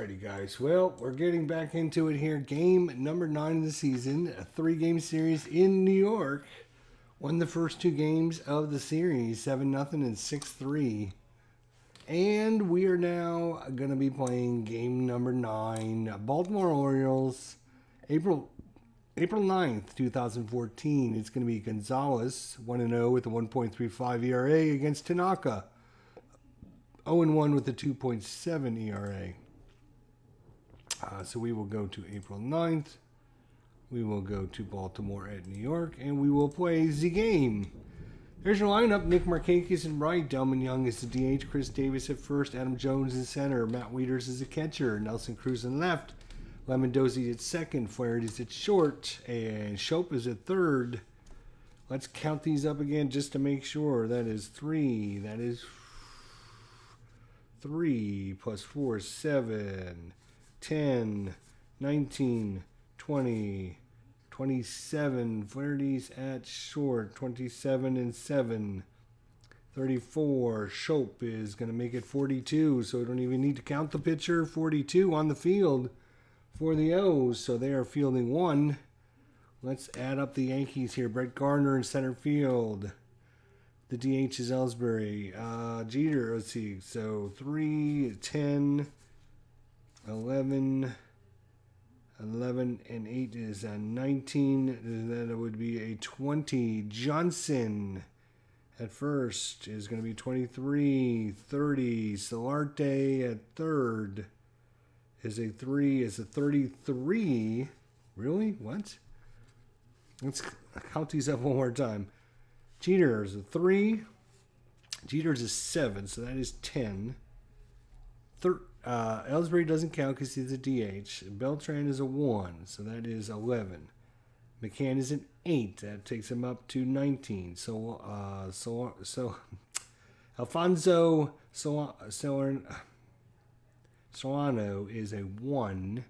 Alrighty, guys. Well, we're getting back into it here. Game number 9 of the season. A 3-game series in New York. Won the first 2 games of the series, 7-0 and 6-3. And we are now going to be playing game number 9. Baltimore Orioles, April 9th, 2014. It's going to be Gonzalez, 1-0 with a 1.35 ERA against Tanaka, 0-1 with a 2.7 ERA. So we will go to April 9th. We will go to Baltimore at New York, and we will play the game. There's your lineup. Nick Markakis in right. Delman Young is the DH. Chris Davis at first. Adam Jones in center. Matt Wieters is the catcher. Nelson Cruz in left. Lemondozzi at second. Flaherty is at short. And Shope is at third. Let's count these up again just to make sure. That is 3. That is 3 plus 4 is 7. 10, 19, 20, 27. Flaherty's at short, 27 and 7. 34. Shope is going to make it 42, so we don't even need to count the pitcher. 42 on the field for the O's, so they are fielding 1. Let's add up the Yankees here. Brett Gardner in center field. The DH is Ellsbury. Jeter, let's see, so 3, 10, 11, and 8 is 19. Then it would be a 20. Johnson at first is going to be 23. 30. Solarte at third is a 3. Is a 33. Really? What? Let's count these up one more time. Jeter is a 3. Jeter's a 7, so that is 10. Ellsbury doesn't count because he's a DH. Beltran is a 1, so that is 11. McCann is an 8. That takes him up to 19. So Alfonso Solano is a 1.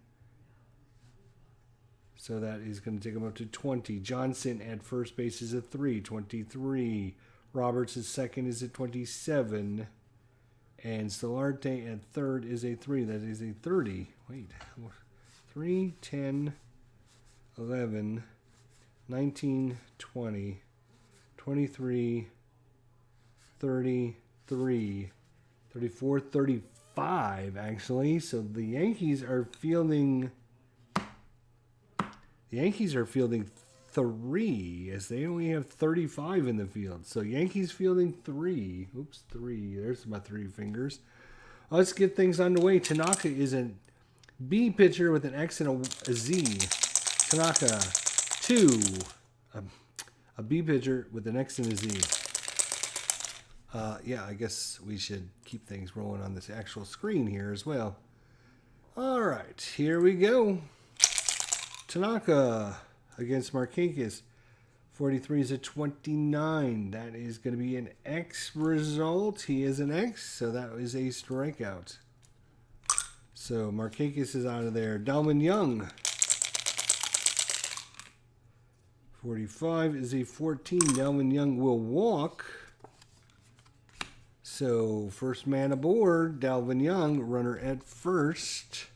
So that is going to take him up to 20. Johnson at first base is a 3, 23. Roberts at second is a 27. And Solarte at third is a 3. That is a 30. Wait. 3, 10, 11, 19, 20, 23, 33, 34, 35, actually. So the Yankees are fielding 3, as they only have 35 in the field. So Yankees fielding 3. Oops, 3. There's my 3 fingers. Let's get things underway. Tanaka is a B pitcher with an X and a Z. Tanaka, 2. A B pitcher with an X and a Z. Yeah, I guess we should keep things rolling on this actual screen here as well. All right, here we go. Tanaka against Markakis. 43 is a 29. That is going to be an X result. He is an X, so that is a strikeout. So Markakis is out of there. Delman Young. 45 is a 14. Delman Young will walk. So first man aboard, Delman Young, runner at first.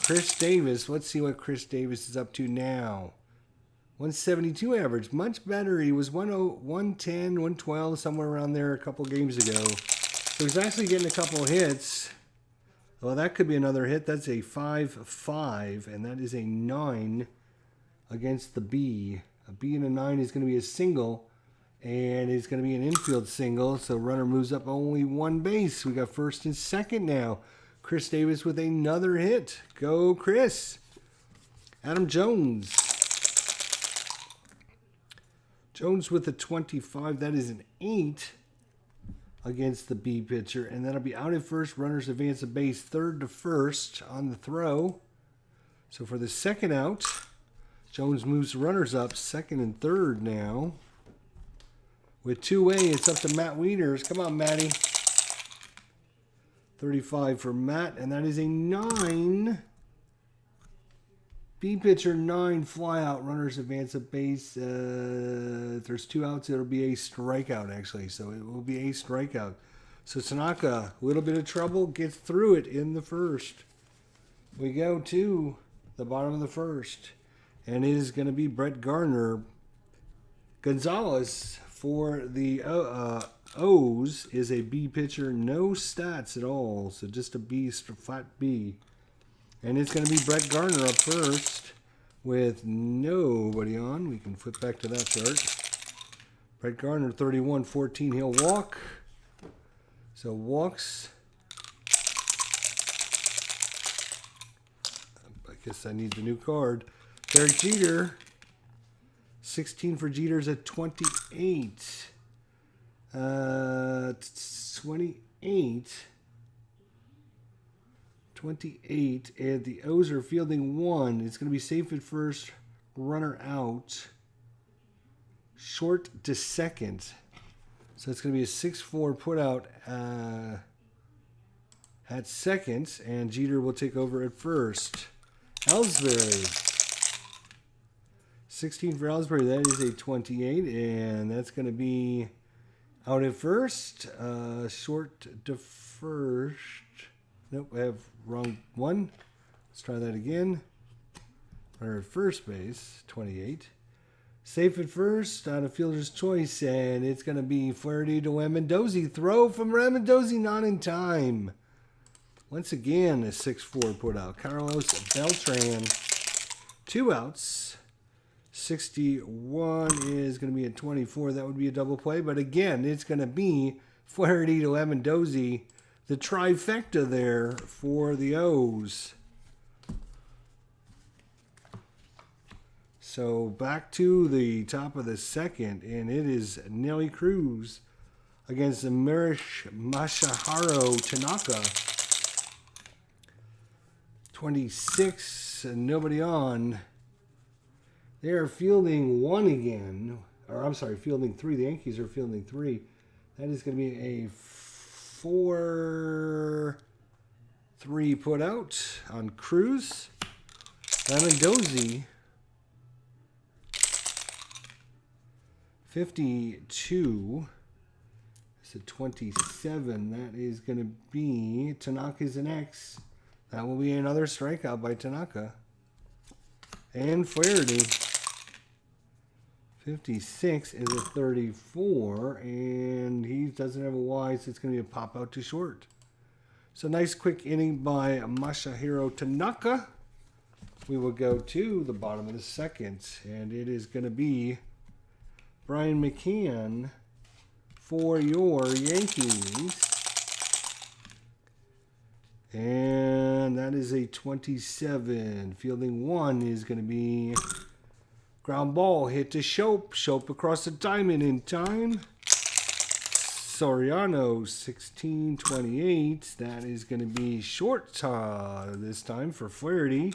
Chris Davis, let's see what Chris Davis is up to now. 172 average, much better. He was 110, 112, somewhere around there a couple games ago. So he's actually getting a couple hits. Well, that could be another hit. That's a 5-5, and that is a 9 against the B. A B and a 9 is going to be a single, and it's going to be an infield single, so runner moves up only 1 base. We got first and second now. Chris Davis with another hit. Go, Chris. Adam Jones. Jones with a 25. That is an 8 against the B pitcher. And that'll be out at first. Runners advance a base. Third to first on the throw. So for the second out, Jones moves the runners up. Second and third now. With 2-way, it's up to Matt Wieters. Come on, Matty. 35 for Matt, and that is a 9. B pitcher 9, fly out. Runners advance a base. If there's 2 outs, it'll be a strikeout, actually. So it will be a strikeout. So Tanaka, a little bit of trouble, gets through it in the first. We go to the bottom of the first, and it is going to be Brett Garner. Gonzalez for the O's is a B pitcher, no stats at all, so just a B, flat B. And it's going to be Brett Garner up first with nobody on. We can flip back to that chart. Brett Garner, 31-14, he'll walk. So walks. I guess I need the new card. Derek Jeter, 16 for Jeter's at 28. 28, and the O's are fielding one. It's going to be safe at first, runner out, short to second. So it's going to be a 6-4 put out at second, and Jeter will take over at first. Ellsbury, 16 for Ellsbury. That is a 28, and that's going to be out at first, short to first. Nope, I have wrong one. Let's try that again. Runner at first base, 28. Safe at first, on a fielder's choice, and it's going to be Flaherty to Ramondozzi. Throw from Ramondozzi, not in time. Once again, a 6-4 put out. Carlos Beltran, 2 outs. 61 is going to be a 24. That would be a double play, but again, it's going to be Flaherty to Ramondozzi. The trifecta there for the O's. So back to the top of the second, and it is Nelly Cruz against the Masahiro Tanaka. 26, and nobody on. They are fielding one again. Or I'm sorry, fielding three. The Yankees are fielding three. That is going to be a 4-3 put out on Cruz. Ramondozzi, 52. It's a 27. That is going to be Tanaka's an X. That will be another strikeout by Tanaka. And Flaherty, 56 is a 34, and he doesn't have a Y, so it's going to be a pop out to short. So nice quick inning by Masahiro Tanaka. We will go to the bottom of the second, and it is going to be Brian McCann for your Yankees. And that is a 27. Fielding one is going to be ground ball hit to Shope. Shope across the diamond in time. Soriano, 16-28. That is going to be short this time for Flaherty.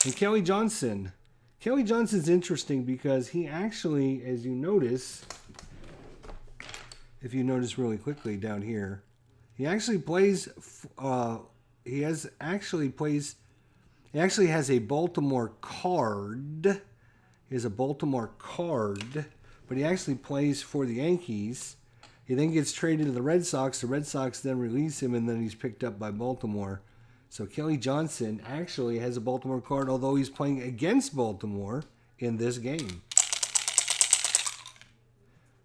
And Kelly Johnson. Kelly Johnson's interesting because he actually, as you notice, if you notice really quickly down here, he actually plays. He actually has a Baltimore card. He has a Baltimore card, but he actually plays for the Yankees. He then gets traded to the Red Sox. The Red Sox then release him, and then he's picked up by Baltimore. So Kelly Johnson actually has a Baltimore card, although he's playing against Baltimore in this game.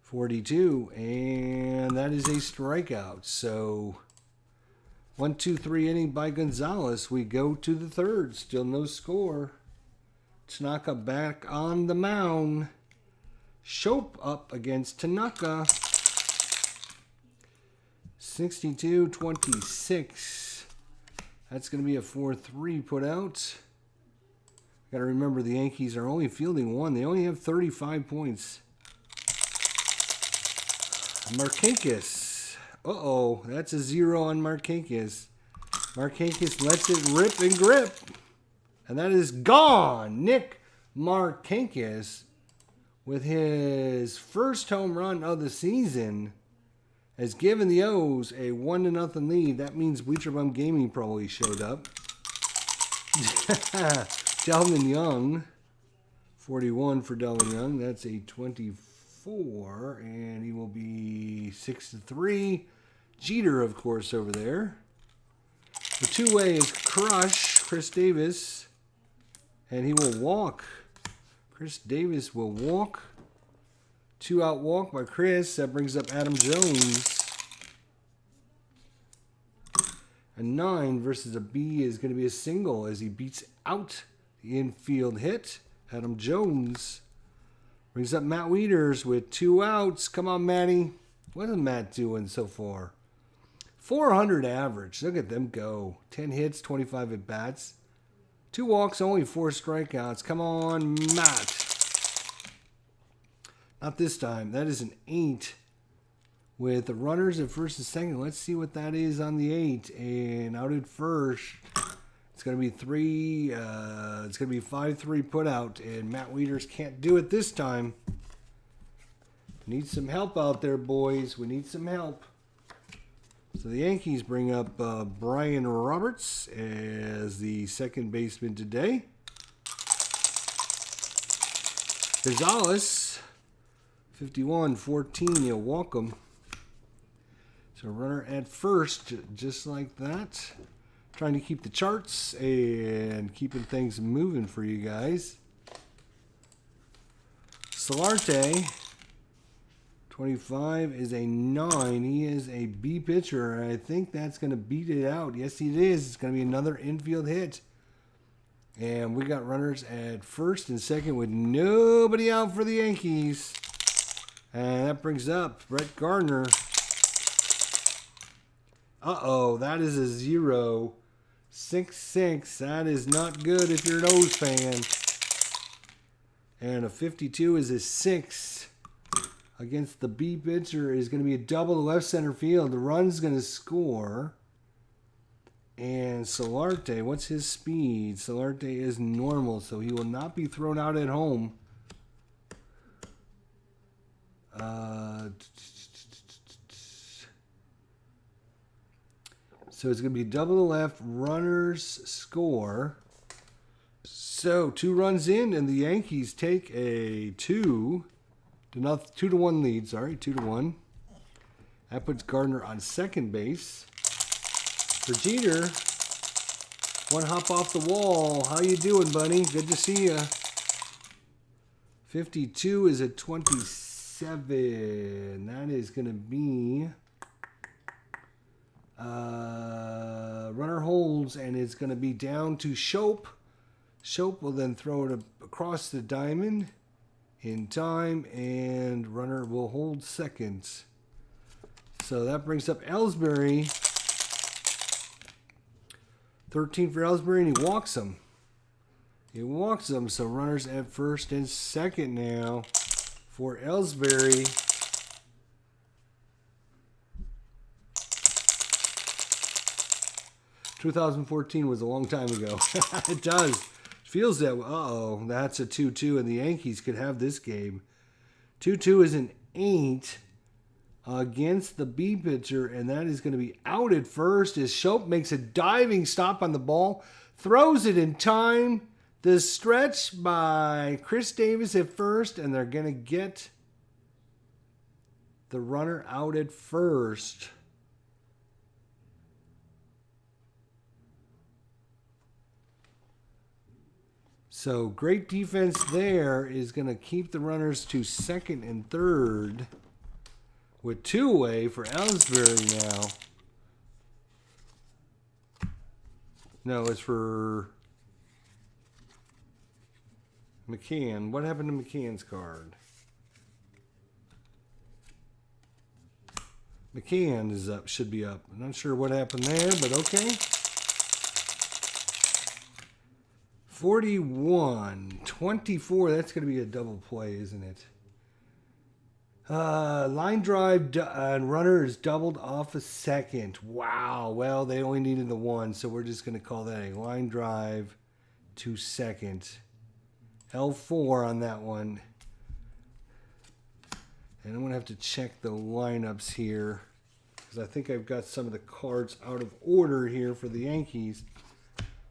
42, and that is a strikeout. So 1-2-3 inning by Gonzalez. We go to the third. Still no score. Tanaka back on the mound. Shope up against Tanaka. 62-26. That's going to be a 4-3 put out. Got to remember the Yankees are only fielding one. They only have 35 points. Markakis. Uh-oh, that's a 0 on Markakis. Markakis lets it rip and grip. And that is gone. Nick Markakis with his first home run of the season has given the O's a 1-0 lead. That means Bleacher Bum Gaming probably showed up. Delvin Young, 41 for Delvin Young. That's a 24, and he will be 6-3. Jeter, of course, over there. The two-way is Crush Chris Davis. And he will walk. Chris Davis will walk. 2-out walk by Chris. That brings up Adam Jones. A 9 versus a B is going to be a single as he beats out the infield hit. Adam Jones brings up Matt Wieters with 2 outs. Come on, Matty. What is Matt doing so far? 400 average. Look at them go. 10 hits, 25 at bats. 2 walks, only 4 strikeouts. Come on, Matt. Not this time. That is an 8. With the runners at first and second. Let's see what that is on the 8. And out at first, it's going to be 3. It's going to be 5-3 put out. And Matt Wieters can't do it this time. Need some help out there, boys. We need some help. So the Yankees bring up Brian Roberts as the second baseman today. Gonzalez, 51-14. You'll walk him. So runner at first, just like that. Trying to keep the charts and keeping things moving for you guys. Solarte, 25 is a 9. He is a B pitcher. And I think that's going to beat it out. Yes, it is. It's going to be another infield hit. And we got runners at first and second with nobody out for the Yankees. And that brings up Brett Gardner. Uh-oh, that is a 0. 6-6. That is not good if you're an O's fan. And a 52 is a 6. Against the B pitcher is going to be a double to left center field. The run's going to score. And Solarte, what's his speed? Solarte is normal, so he will not be thrown out at home. So it's going to be double to left, runners score. So 2 runs in, and the Yankees take a 2-1 lead. Sorry, 2-1. That puts Gardner on second base. For Jeter, 1 hop off the wall. How you doing, buddy? Good to see you. 52 is a 27. That is going to be runner holds, and it's going to be down to Shope. Shope will then throw it across the diamond in time, and runner will hold second. So that brings up Ellsbury. 13 for Ellsbury, and he walks him. So runners at first and second now for Ellsbury. "2014 was a long time ago." It does. Feels that way. Uh-oh, that's a 2-2, and the Yankees could have this game. 2-2 is an 8 against the B pitcher, and that is going to be out at first as Shope makes a diving stop on the ball, throws it in time. The stretch by Chris Davis at first, and they're going to get the runner out at first. So great defense there is going to keep the runners to second and third with 2 away for Ellsbury now. No, it's for McCann. What happened to McCann's card? McCann is up, should be up. I'm not sure what happened there, but okay. 41-24. That's going to be a double play, isn't it? Line drive and runner is doubled off a second. Wow. Well, they only needed the 1, so we're just going to call that a line drive to second. L4 on that one. And I'm going to have to check the lineups here because I think I've got some of the cards out of order here for the Yankees.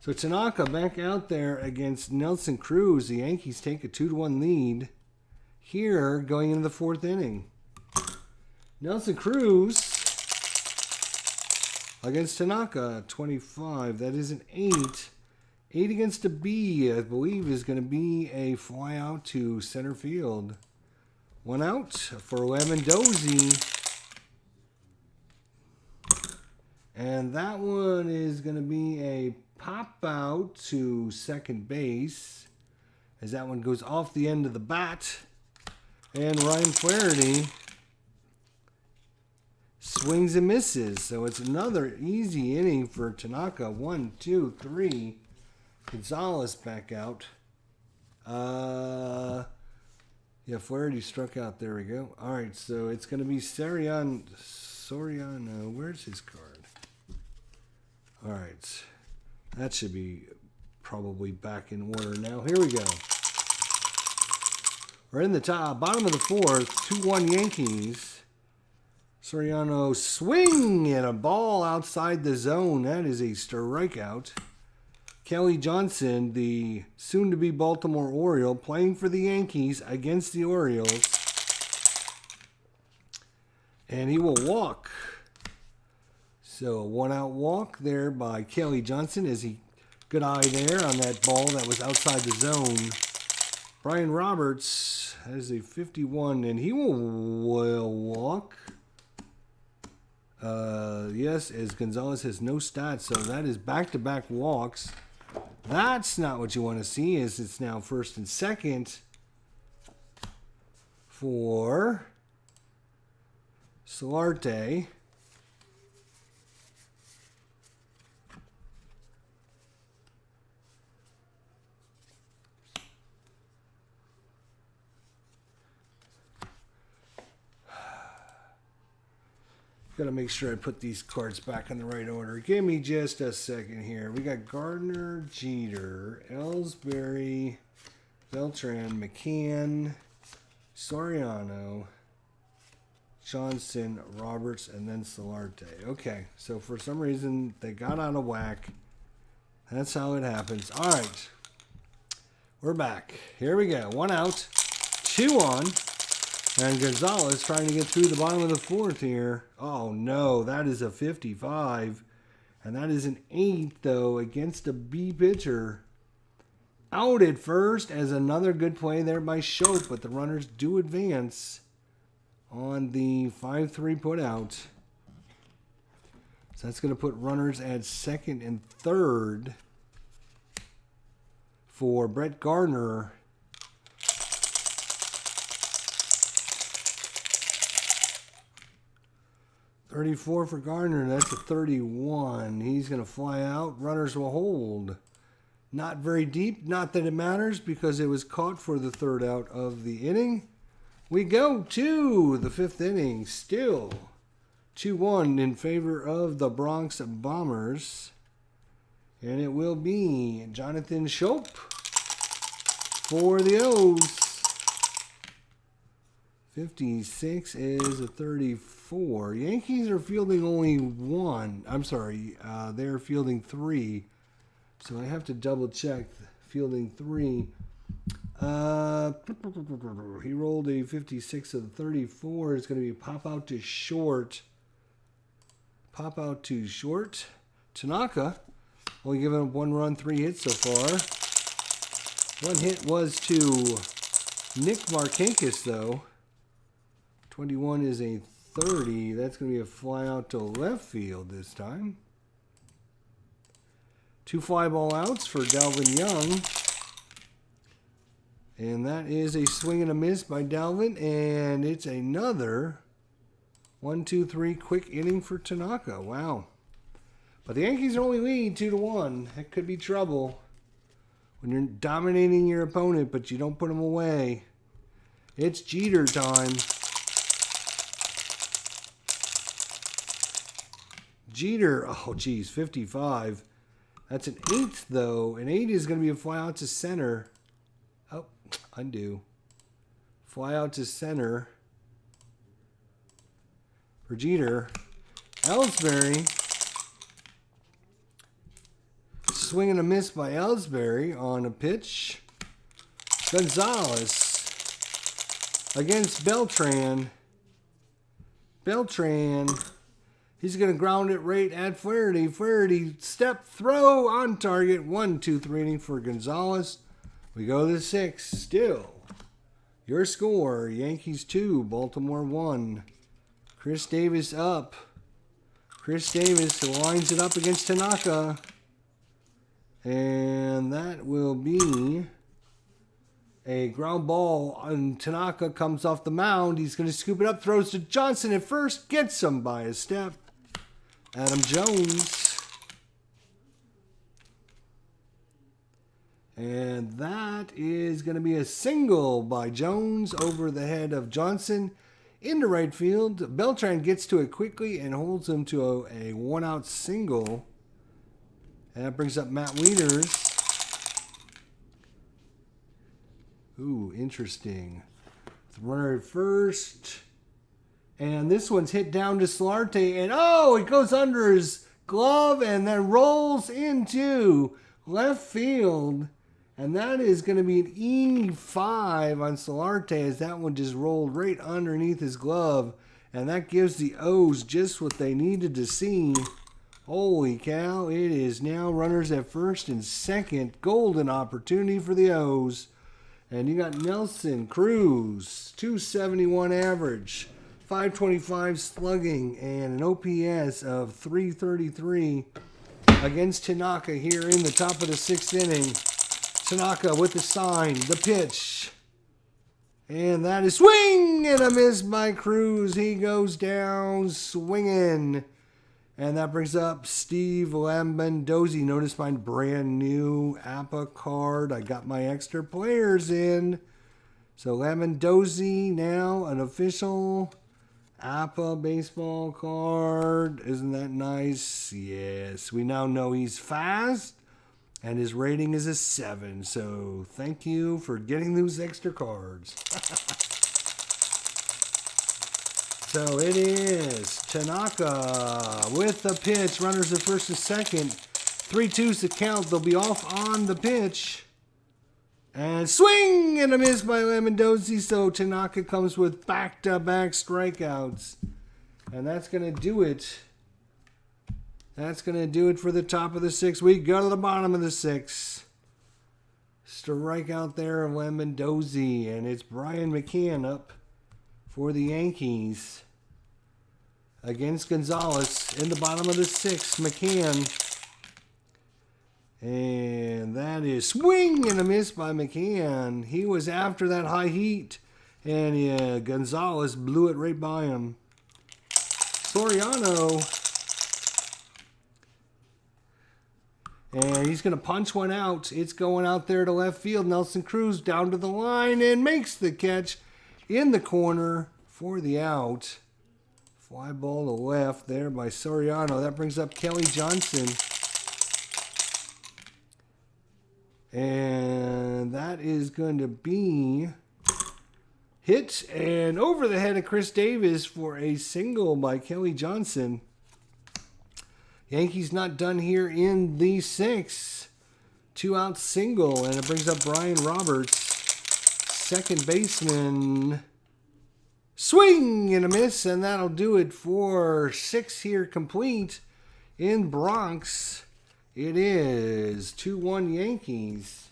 So Tanaka back out there against Nelson Cruz. The Yankees take a 2-1 lead here going into the 4th inning. Nelson Cruz against Tanaka, 25. That is an 8. 8 against a B, I believe, is going to be a fly out to center field. 1 out for Amendozi. And that one is going to be a pop out to second base, as that one goes off the end of the bat. And Ryan Flaherty swings and misses. So it's another easy inning for Tanaka. 1, 2, 3. Gonzalez back out. Yeah, Flaherty struck out. There we go. All right, so it's going to be Soriano. Where's his card? All right. That should be probably back in order now. Here we go. We're in the bottom of the 4th. 2-1 Yankees. Soriano swing and a ball outside the zone. That is a strikeout. Kelly Johnson, the soon-to-be Baltimore Oriole, playing for the Yankees against the Orioles. And he will walk. So a 1-out walk there by Kelly Johnson. Good eye there on that ball that was outside the zone. Brian Roberts has a 51, and he will walk. Yes, as Gonzalez has no stats, so that is back-to-back walks. That's not what you want to see, as it's now first and second for Solarte. Got to make sure I put these cards back in the right order. Give me just a second here. We got Gardner, Jeter, Ellsbury, Beltran, McCann, Soriano, Johnson, Roberts, and then Solarte. Okay, so for some reason they got out of whack. That's how it happens. All right, we're back. Here we go. 1 out, 2 on. And Gonzalez trying to get through the bottom of the 4th here. Oh, no. That is a 55. And that is an 8, though, against a B pitcher. Out at first as another good play there by Schopp. But the runners do advance on the 5-3 put out. So that's going to put runners at second and third for Brett Gardner. .34 for Gardner. That's a 31. He's going to fly out. Runners will hold. Not very deep. Not that it matters because it was caught for the 3rd out of the inning. We go to the 5th inning. Still 2-1 in favor of the Bronx Bombers. And it will be Jonathan Schopp for the O's. 56 is a 34. Yankees are fielding only 1. I'm sorry, they're fielding 3. So I have to double check. Fielding 3. He rolled a 56 of the 34. It's going to be pop out to short. Pop out to short. Tanaka only given up 1 run, 3 hits so far. 1 hit was to Nick Markakis, though. 21 is a 30. That's going to be a fly out to left field this time. 2 fly ball outs for Dalvin Young. And that is a swing and a miss by Dalvin. And it's another 1-2-3 quick inning for Tanaka. Wow. But the Yankees only lead 2-1. That could be trouble when you're dominating your opponent, but you don't put them away. It's Jeter time. Jeter, oh geez, 55. That's an 8th though. An 8 is going to be a fly out to center. Oh, undo. Fly out to center for Jeter. Ellsbury. Swing and a miss by Ellsbury on a pitch. Gonzalez against Beltran. Beltran He's going to ground it right at Flaherty. Flaherty, step, throw, on target. 1-2-3 inning for Gonzalez. We go to the 6th. Still, your score, Yankees 2, Baltimore 1. Chris Davis up. Chris Davis lines it up against Tanaka. And that will be a ground ball. And Tanaka comes off the mound. He's going to scoop it up, throws to Johnson at first, gets him by a step. Adam Jones. And that is going to be a single by Jones over the head of Johnson into right field. Beltran gets to it quickly and holds him to a one-out single. And that brings up Matt Wieters. Ooh, interesting. Runner at first. And this one's hit down to Solarte. And oh, it goes under his glove and then rolls into left field. And that is going to be an E5 on Solarte as that one just rolled right underneath his glove. And that gives the O's just what they needed to see. Holy cow, it is now runners at first and second. Golden opportunity for the O's. And you got Nelson Cruz, 271 average, 525 slugging, and an OPS of 333 against Tanaka here in the top of the 6th inning. Tanaka with the sign, the pitch. And that is swing and a miss by Cruz. He goes down swinging. And that brings up Steve Lambendozzi. Notice my brand new APBA card. I got my extra players in. So Lambendozzi now an official APBA baseball card. Isn't that nice? Yes. We now know he's fast. And his rating is a 7. So thank you for getting those extra cards. So it is Tanaka with the pitch. Runners at first and second. 3-2's the count. They'll be off on the pitch. And swing and a miss by Lambendozzi. So Tanaka comes with back-to-back strikeouts. And that's going to do it. That's going to do it for the top of the 6th. We go to the bottom of the 6th. Strikeout there of Lambendozzi. And it's Brian McCann up for the Yankees against Gonzalez in the bottom of the 6th. McCann. And that is swing and a miss by McCann. He was after that high heat. And Gonzalez blew it right by him. Soriano. And he's going to punch one out. It's going out there to left field. Nelson Cruz down to the line and makes the catch in the corner for the out. Fly ball to left there by Soriano. That brings up Kelly Johnson. And that is going to be hit and over the head of Chris Davis for a single by Kelly Johnson. Yankees not done here in the 6th. 2-out single, and it brings up Brian Roberts, second baseman. Swing and a miss, and that'll do it for 6 here complete in Bronx. It is 2-1 Yankees.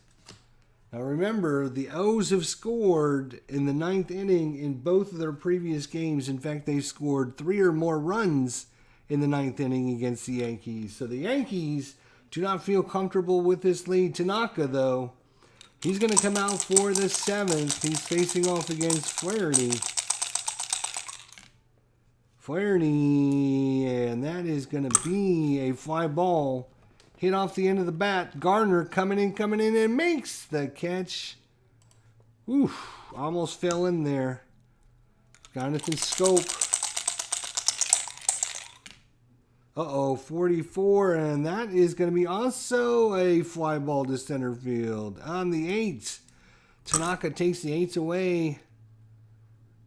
Now remember, the O's have scored in the 9th inning in both of their previous games. In fact, they've scored 3 or more runs in the 9th inning against the Yankees. So the Yankees do not feel comfortable with this lead. Tanaka, though, he's going to come out for the 7th. He's facing off against Flaherty. Flaherty, and that is going to be a fly ball. Hit off the end of the bat. Garner coming in, and makes the catch. Oof, almost fell in there. Jonathan Scope. 44, and that is going to be also a fly ball to center field. On the 8th, Tanaka takes the 8th away.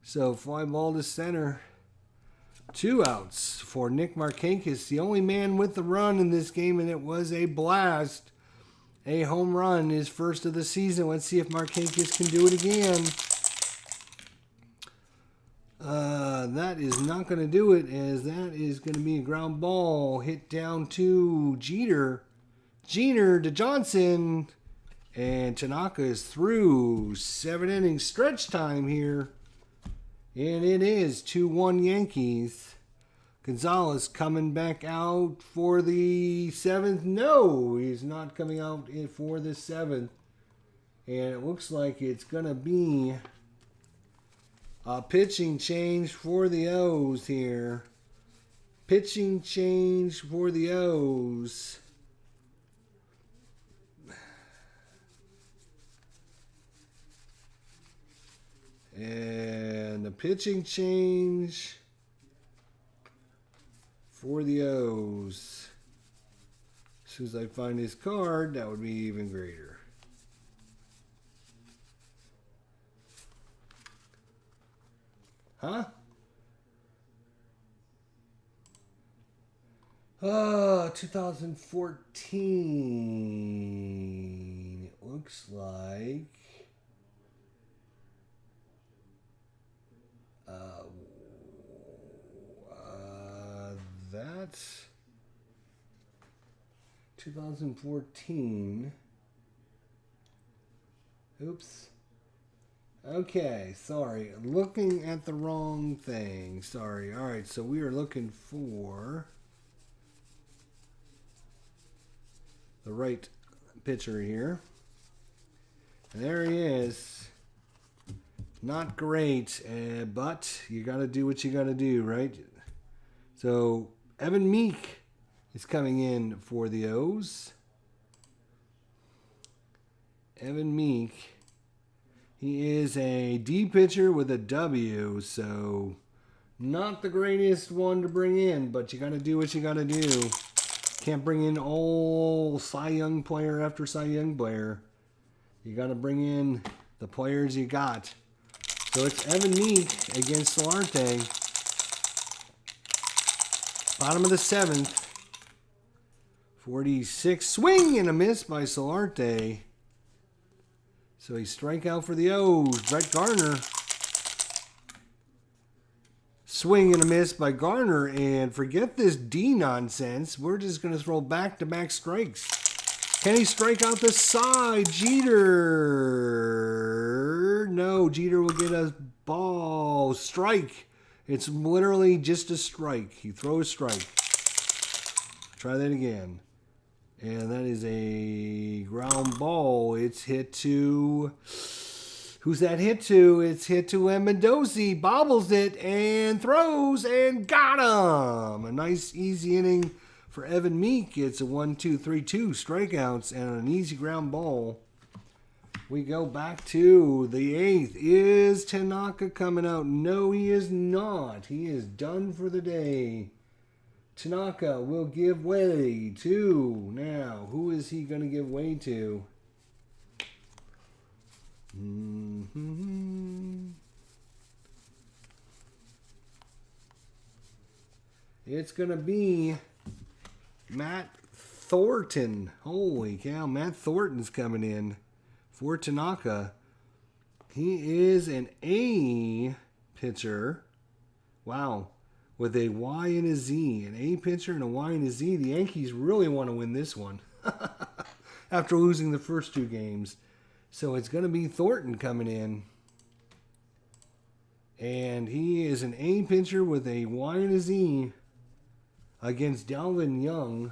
So fly ball to center. 2 outs for Nick Markakis, the only man with the run in this game, and it was a blast. A home run, his first of the season. Let's see if Markakis can do it again. That is not going to do it, as that is going to be a ground ball hit down to Jeter. Jeter to Johnson. And Tanaka is through. 7 innings stretch time here. And it is 2-1 Yankees. Gonzalez coming back out for the 7th. No, he's not coming out for the 7th. And it looks like it's going to be a pitching change for the O's here. Pitching change for the O's. And the pitching change for the O's. As soon as I find his card, that would be even greater. Huh? 2014. It looks like. That's 2014. Oops. Okay, sorry. Looking at the wrong thing. Sorry. All right, so we are looking for the right pitcher here. And there he is. Not great, but you got to do what you got to do, right? So Evan Meek is coming in for the O's. Evan Meek. He is a D pitcher with a W, so not the greatest one to bring in, but you got to do what you got to do. Can't bring in all Cy Young player after Cy Young player. You got to bring in the players you got. So it's Evan Meek against Solarte. Bottom of the 7th. 46. Swing and a miss by Solarte. So a strikeout for the O's. Brett Garner. Swing and a miss by Garner. And forget this D nonsense. We're just going to throw back-to-back strikes. Can he strike out the side? Jeter. No, Jeter will get a ball. Strike. It's literally just a strike. You throw a strike. Try that again. And that is a ground ball. It's hit to... Who's that hit to? It's hit to Mendoza. Bobbles it and throws and got him. A nice easy inning for Evan Meek. It's a 1-2-3-2 strikeouts and an easy ground ball. We go back to the 8th. Is Tanaka coming out? No, he is not. He is done for the day. Tanaka will give way to... Now, who is he going to give way to? It's going to be Matt Thornton. Holy cow, Matt Thornton's coming in for Tanaka. He is an A pitcher. Wow. With a Y and a Z. An A pitcher and a Y and a Z. The Yankees really want to win this one. After losing the first 2 games. So it's going to be Thornton coming in. And he is an A pitcher with a Y and a Z against Dalvin Young.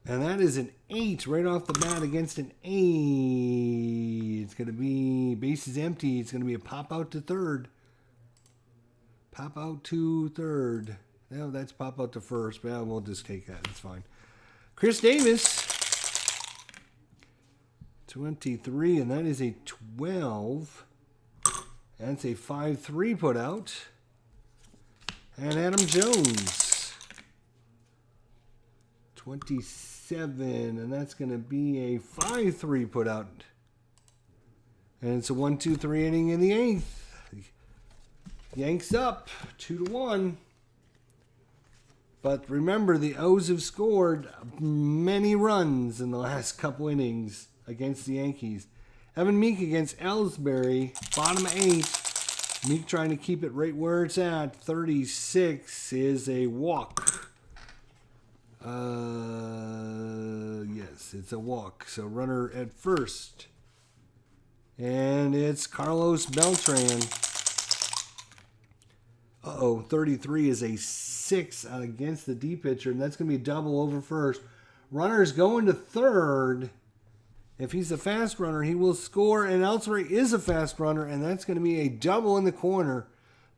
And that is an 8 right off the bat against an A. It's going to be bases empty. It's going to be a pop out to third. Pop out to third. No, that's pop out to first. But we'll just take that. It's fine. Chris Davis. 23, and that is a 12. That's a 5-3 put out. And Adam Jones. 27, and that's going to be a 5-3 put out. And it's a 1-2-3 inning in the 8th. Yanks up 2-1. But remember, the O's have scored many runs in the last couple innings against the Yankees. Evan Meek against Ellsbury. Bottom 8. Meek trying to keep it right where it's at. 36 is a walk. Yes, it's a walk. So runner at first. And it's Carlos Beltran. 33 is a 6 against the D pitcher, and that's going to be a double over first. Runner's going to third. If he's a fast runner, he will score, and Ellsbury is a fast runner, and that's going to be a double in the corner.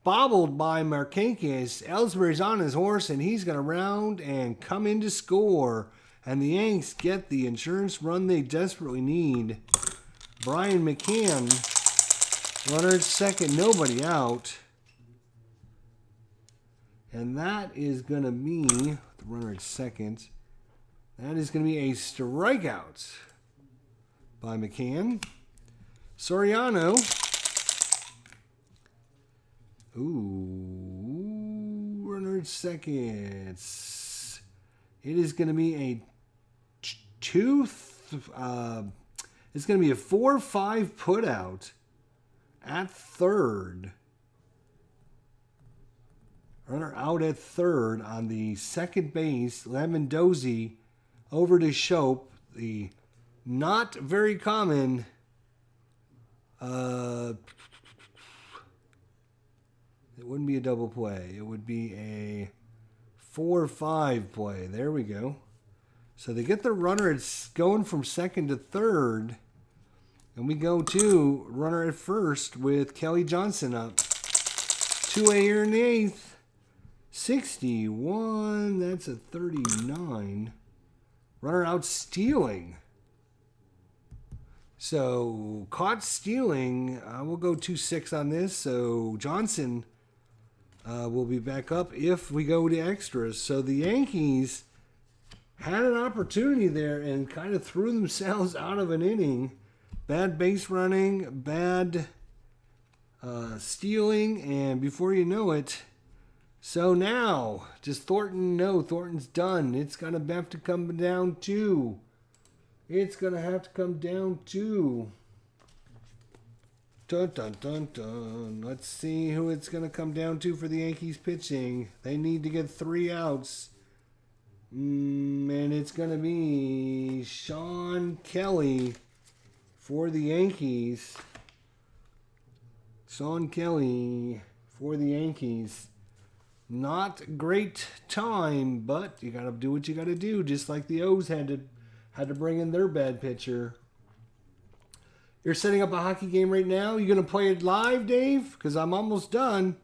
Bobbled by Marquez. Ellsbury's on his horse, and he's going to round and come in to score. And the Yanks get the insurance run they desperately need. Brian McCann, runner at second, nobody out. And that is going to be, the runner at second, that is going to be a strikeout by McCann. Soriano. Runner at second. It is going to be a it's going to be a 4-5 put out at third. Runner out at third on the second base. Lemondozzi over to Shope. The not very common it wouldn't be a double play. It would be a 4-5 play. There we go. So they get the runner. It's going from second to third. And we go to runner at first with Kelly Johnson up. 2A here in the eighth. 61. That's a 39. Runner out stealing. So caught stealing. We'll go 2-6 on this. So Johnson will be back up if we go to extras. So the Yankees had an opportunity there and kind of threw themselves out of an inning. Bad base running, bad stealing, and before you know it, so now, does Thornton know Thornton's done? It's going to have to come down to. Dun, dun, dun, dun. Let's see who it's going to come down to for the Yankees pitching. They need to get 3 outs. And it's going to be Sean Kelly for the Yankees. Sean Kelly for the Yankees. Not great time, but you got to do what you got to do, just like the O's had to bring in their bad pitcher. You're setting up a hockey game right now. You going to play it live, Dave? Because I'm almost done.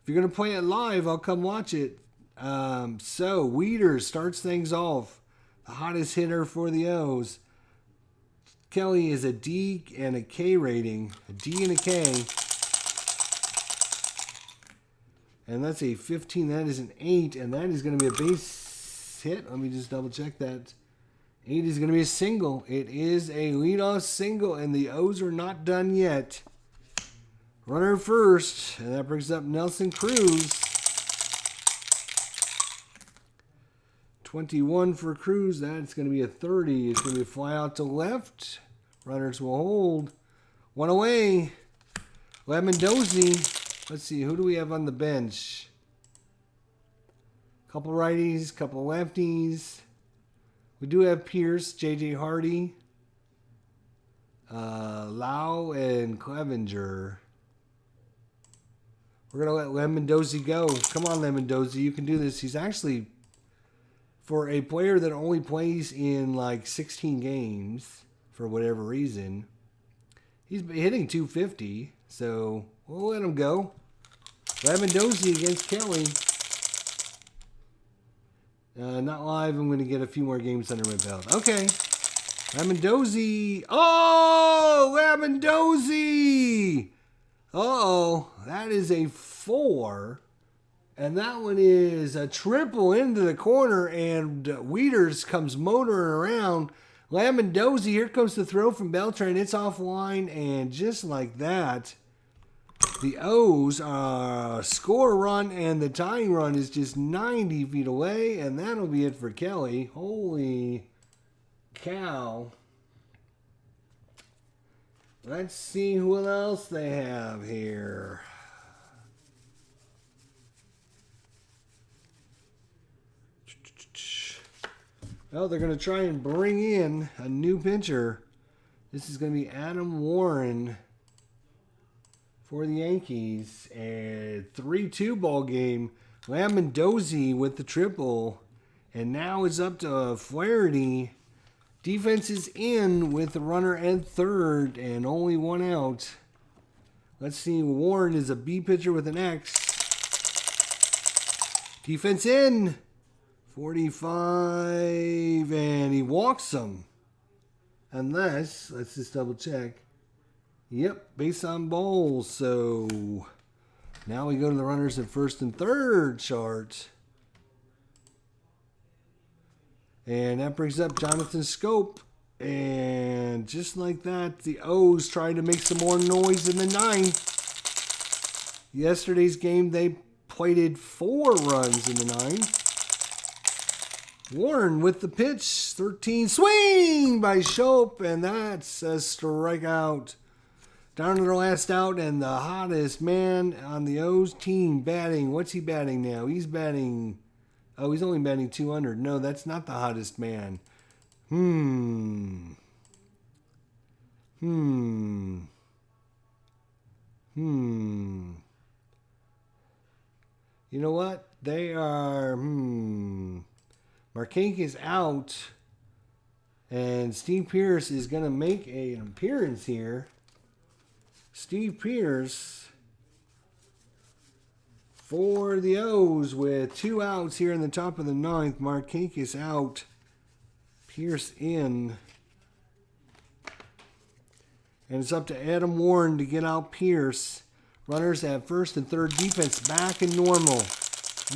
If you're going to play it live, I'll come watch it. So, Weeder starts things off. The hottest hitter for the O's. Kelly is a D and a K rating. A D and a K. And that's a 15. That is an 8. And that is going to be a base hit. Let me just double check that. 8 is going to be a single. It is a leadoff single. And the O's are not done yet. Runner first. And that brings up Nelson Cruz. 21 for Cruz. That's going to be a 30. It's going to be a fly out to left. Runners will hold. 1 away. Lemondozzi. Let's see, who do we have on the bench? Couple righties, couple lefties. We do have Pierce, J.J. Hardy, Lau, and Clevenger. We're going to let Lemondozzi go. Come on, Lemondozzi, you can do this. He's actually, for a player that only plays in like 16 games, for whatever reason, he's hitting 250, so we'll let him go. Lemondozzi against Kelly. Not live. I'm going to get a few more games under my belt. Okay. Lemondozzi. Oh, Lemondozzi. Uh-oh. That is a 4. And that one is a triple into the corner. And Weeders comes motoring around. Lemondozzi. Here comes the throw from Beltran. It's offline. And just like that, the O's score a run, and the tying run is just 90 feet away, and that'll be it for Kelly. Holy cow. Let's see who else they have here. Well, they're going to try and bring in a new pitcher. This is going to be Adam Warren for the Yankees. A 3-2 ball game. Lamondozzi with the triple. And now it's up to Flaherty. Defense is in with the runner at third and only one out. Let's see. Warren is a B pitcher with an X. Defense in. 45, and he walks them. Unless, let's just double check. Yep, base on balls. So now we go to the runners at first and third chart. And that brings up Jonathan Scope. And just like that, the O's trying to make some more noise in the ninth. Yesterday's game, they plated 4 runs in the ninth. Warren with the pitch, 13, swing by Shope, and that's a strikeout. Down to the last out, and the hottest man on the O's team batting. What's he batting now? He's batting, he's only batting 200. No, that's not the hottest man. You know what? They are, Marquez is out, and Steve Pearce is going to make an appearance here. Steve Pearce for the O's with 2 outs here in the top of the ninth. Marquez out, Pearce in. And it's up to Adam Warren to get out Pearce. Runners at first and third, defense back in normal.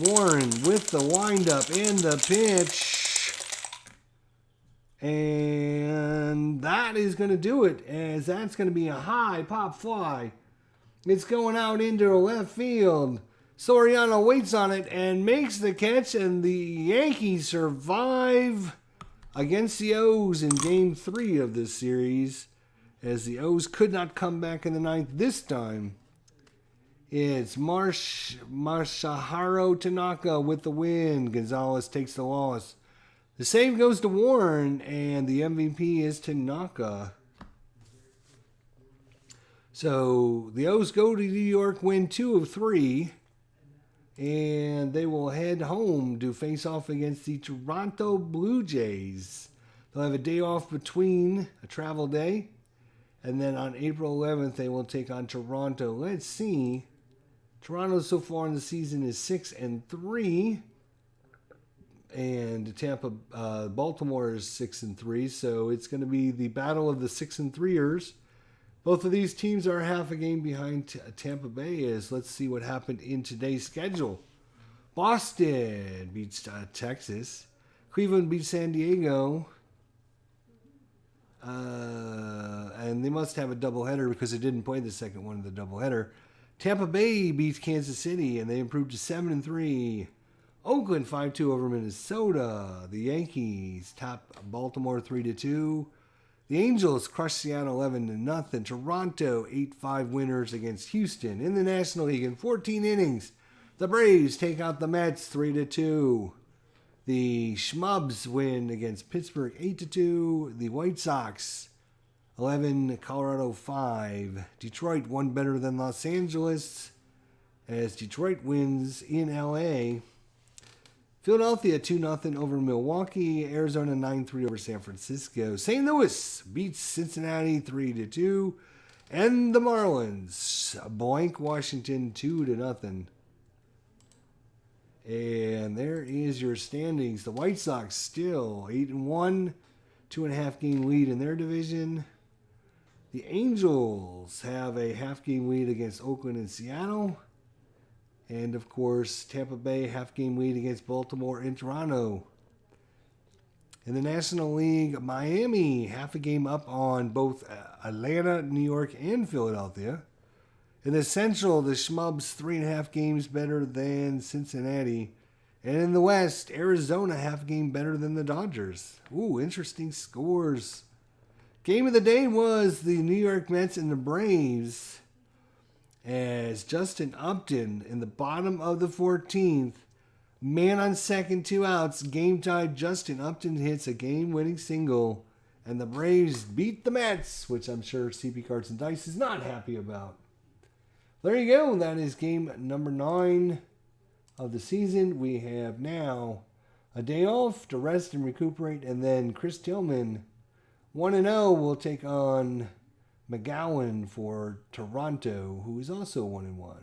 Warren with the windup and the pitch. And that is going to do it, as that's going to be a high pop fly. It's going out into left field. Soriano waits on it and makes the catch, and the Yankees survive against the O's in Game 3 of this series, as the O's could not come back in the ninth this time. It's Masahiro Tanaka with the win. Gonzalez takes the loss. The save goes to Warren, and the MVP is Tanaka. So the O's go to New York, win 2 of 3, and they will head home to face off against the Toronto Blue Jays. They'll have a day off between, a travel day, and then on April 11th they will take on Toronto. Let's see. Toronto so far in the season is 6-3, and Baltimore is 6-3. So it's going to be the battle of the 6-3ers. Both of these teams are half a game behind Tampa Bay. Let's see what happened in today's schedule. Boston beats Texas. Cleveland beats San Diego. And they must have a doubleheader because they didn't play the second one of the doubleheader. Tampa Bay beats Kansas City, and they improved to 7-3. Oakland 5-2 over Minnesota. The Yankees top Baltimore 3-2. The Angels crushed Seattle 11-0. Toronto 8-5 winners against Houston. In the National League in 14 innings, the Braves take out the Mets 3-2. The Schmubs win against Pittsburgh 8-2. The White Sox 11, Colorado 5. Detroit one better than Los Angeles, as Detroit wins in LA. Philadelphia 2-0 over Milwaukee. Arizona 9-3 over San Francisco. St. Louis beats Cincinnati 3-2. And the Marlins blank Washington 2-0. And there is your standings. The White Sox still 8-1, 2.5 game lead in their division. The Angels have a half-game lead against Oakland and Seattle. And, of course, Tampa Bay half-game lead against Baltimore and Toronto. In the National League, Miami half a game up on both Atlanta, New York, and Philadelphia. In the Central, the Schmubs 3.5 games better than Cincinnati. And in the West, Arizona half a game better than the Dodgers. Ooh, interesting scores. Game of the day was the New York Mets and the Braves, as Justin Upton in the bottom of the 14th, man on second, 2 outs, game tied. Justin Upton hits a game-winning single, and the Braves beat the Mets, which I'm sure CP Cards and Dice is not happy about. There you go. That is game number 9 of the season. We have now a day off to rest and recuperate, and then Chris Tillman, 1-0, will take on McGowan for Toronto, who is also 1-1.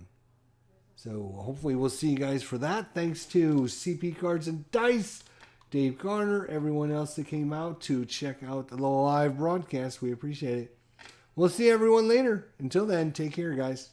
So hopefully we'll see you guys for that. Thanks to CP Cards and Dice, Dave Garner, everyone else that came out to check out the live broadcast. We appreciate it. We'll see everyone later. Until then, take care, guys.